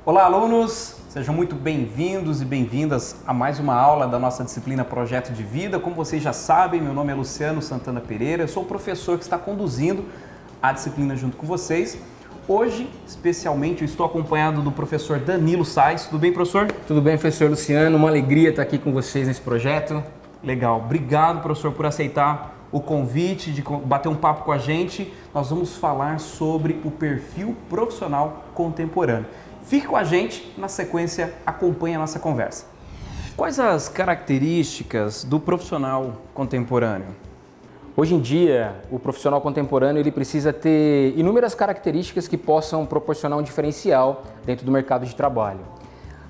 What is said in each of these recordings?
Olá, alunos! Sejam muito bem-vindos e bem-vindas a mais uma aula da nossa disciplina Projeto de Vida. Como vocês já sabem, meu nome é Luciano Santana Pereira, eu sou o professor que está conduzindo a disciplina junto com vocês. Hoje, especialmente, eu estou acompanhado do professor Danilo Sais. Tudo bem, professor? Tudo bem, professor Luciano. Uma alegria estar aqui com vocês nesse projeto. Legal. Obrigado, professor, por aceitar o convite de bater um papo com a gente. Nós vamos falar sobre o perfil profissional contemporâneo. Fique com a gente, na sequência, acompanhe a nossa conversa. Quais as características do profissional contemporâneo? Hoje em dia, o profissional contemporâneo ele precisa ter inúmeras características que possam proporcionar um diferencial dentro do mercado de trabalho.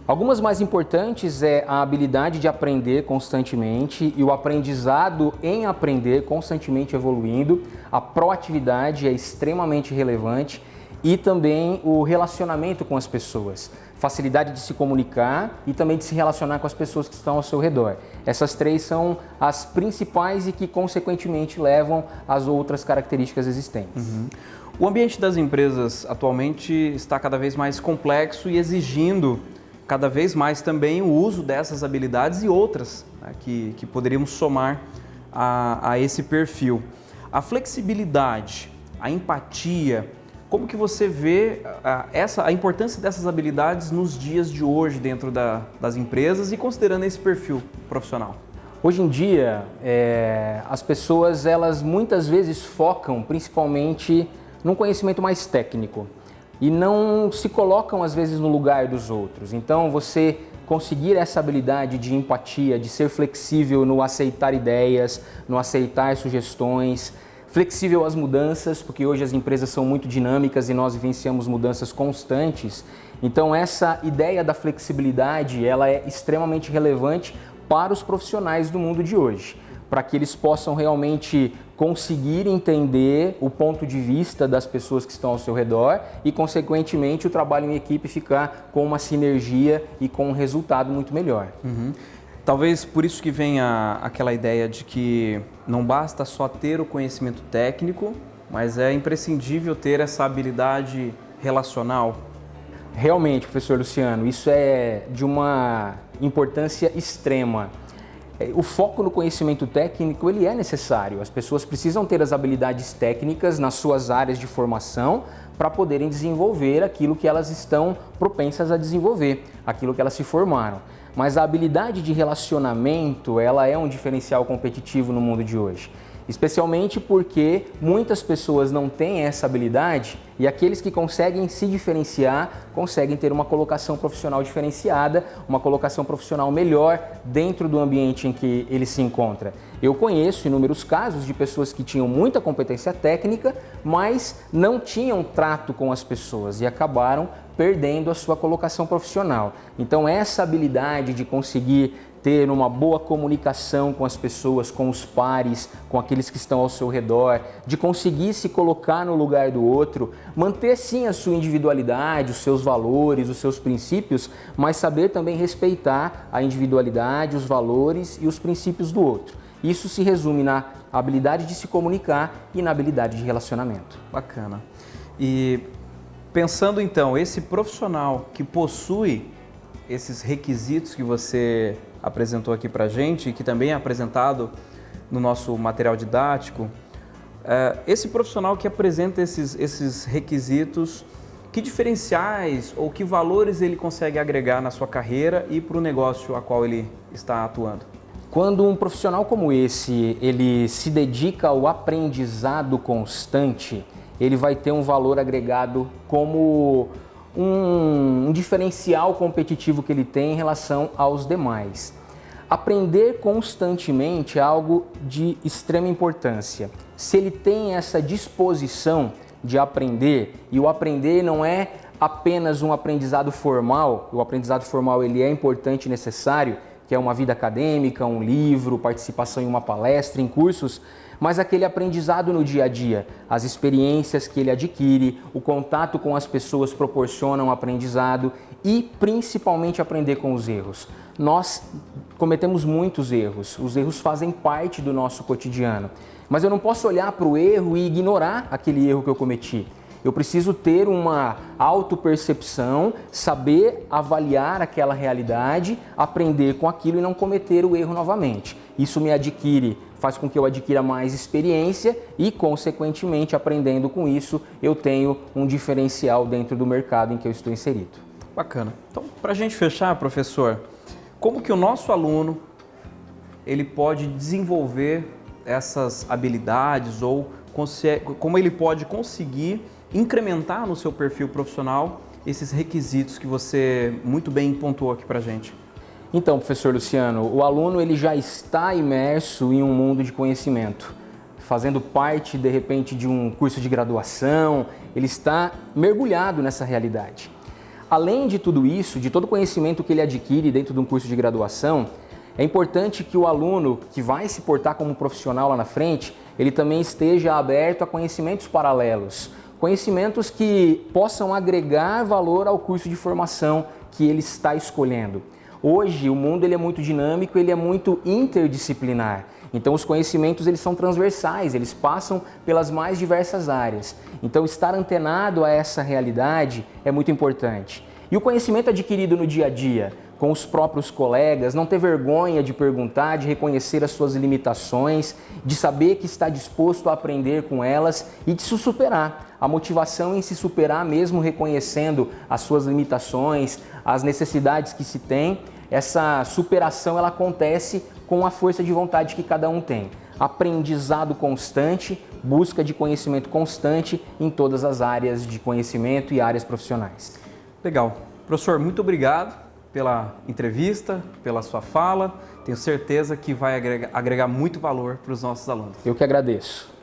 Algumas mais importantes é a habilidade de aprender constantemente e o aprendizado em aprender constantemente evoluindo. A proatividade é extremamente relevante e também o relacionamento com as pessoas. Facilidade de se comunicar e também de se relacionar com as pessoas que estão ao seu redor. Essas três são as principais e que, consequentemente, levam às outras características existentes. O ambiente das empresas atualmente está cada vez mais complexo e exigindo cada vez mais também o uso dessas habilidades e outras, né, que poderíamos somar a esse perfil. A flexibilidade, a empatia, como que você vê a importância dessas habilidades nos dias de hoje dentro das empresas e considerando esse perfil profissional? Hoje em dia, as pessoas elas muitas vezes focam principalmente num conhecimento mais técnico e não se colocam às vezes no lugar dos outros. Então você conseguir essa habilidade de empatia, de ser flexível no aceitar ideias, no aceitar sugestões, flexível às mudanças, porque hoje as empresas são muito dinâmicas e nós vivenciamos mudanças constantes. Então essa ideia da flexibilidade, ela é extremamente relevante para os profissionais do mundo de hoje, para que eles possam realmente conseguir entender o ponto de vista das pessoas que estão ao seu redor e, consequentemente, o trabalho em equipe ficar com uma sinergia e com um resultado muito melhor. Talvez por isso que venha aquela ideia de que não basta só ter o conhecimento técnico, mas é imprescindível ter essa habilidade relacional. Realmente, professor Luciano, isso é de uma importância extrema. O foco no conhecimento técnico ele é necessário. As pessoas precisam ter as habilidades técnicas nas suas áreas de formação para poderem desenvolver aquilo que elas estão propensas a desenvolver, aquilo que elas se formaram. Mas a habilidade de relacionamento, ela é um diferencial competitivo no mundo de hoje. Especialmente porque muitas pessoas não têm essa habilidade e aqueles que conseguem se diferenciar, conseguem ter uma colocação profissional diferenciada, uma colocação profissional melhor dentro do ambiente em que ele se encontra. Eu conheço inúmeros casos de pessoas que tinham muita competência técnica, mas não tinham trato com as pessoas e acabaram perdendo a sua colocação profissional. Então essa habilidade de conseguir ter uma boa comunicação com as pessoas, com os pares, com aqueles que estão ao seu redor, de conseguir se colocar no lugar do outro, manter sim a sua individualidade, os seus valores, os seus princípios, mas saber também respeitar a individualidade, os valores e os princípios do outro. Isso se resume na habilidade de se comunicar e na habilidade de relacionamento. Bacana. E pensando então, esse profissional que possui esses requisitos que você apresentou aqui para a gente, e que também é apresentado no nosso material didático, esse profissional que apresenta esses requisitos, que diferenciais ou que valores ele consegue agregar na sua carreira e para o negócio a qual ele está atuando? Quando um profissional como esse, ele se dedica ao aprendizado constante, ele vai ter um valor agregado como um diferencial competitivo que ele tem em relação aos demais. Aprender constantemente é algo de extrema importância. Se ele tem essa disposição de aprender, e o aprender não é apenas um aprendizado formal, o aprendizado formal ele é importante e necessário, que é uma vida acadêmica, um livro, participação em uma palestra, em cursos, mas aquele aprendizado no dia a dia, as experiências que ele adquire, o contato com as pessoas proporcionam aprendizado e principalmente aprender com os erros. Nós cometemos muitos erros, os erros fazem parte do nosso cotidiano, mas eu não posso olhar para o erro e ignorar aquele erro que eu cometi. Eu preciso ter uma autopercepção, saber avaliar aquela realidade, aprender com aquilo e não cometer o erro novamente. Isso faz com que eu adquira mais experiência e, consequentemente, aprendendo com isso, eu tenho um diferencial dentro do mercado em que eu estou inserido. Bacana. Então, para a gente fechar, professor, como que o nosso aluno ele pode desenvolver essas habilidades ou como ele pode conseguir incrementar no seu perfil profissional esses requisitos que você muito bem pontuou aqui para a gente? Então, professor Luciano, o aluno ele já está imerso em um mundo de conhecimento, fazendo parte, de repente, de um curso de graduação, ele está mergulhado nessa realidade. Além de tudo isso, de todo o conhecimento que ele adquire dentro de um curso de graduação, é importante que o aluno que vai se portar como profissional lá na frente, ele também esteja aberto a conhecimentos paralelos, conhecimentos que possam agregar valor ao curso de formação que ele está escolhendo. Hoje o mundo ele é muito dinâmico, ele é muito interdisciplinar. Então os conhecimentos eles são transversais, eles passam pelas mais diversas áreas. Então estar antenado a essa realidade é muito importante. E o conhecimento adquirido no dia a dia, com os próprios colegas, não ter vergonha de perguntar, de reconhecer as suas limitações, de saber que está disposto a aprender com elas e de se superar. A motivação em se superar mesmo reconhecendo as suas limitações, as necessidades que se tem, essa superação ela acontece com a força de vontade que cada um tem. Aprendizado constante, busca de conhecimento constante em todas as áreas de conhecimento e áreas profissionais. Legal. Professor, muito obrigado pela entrevista, pela sua fala. Tenho certeza que vai agregar muito valor para os nossos alunos. Eu que agradeço.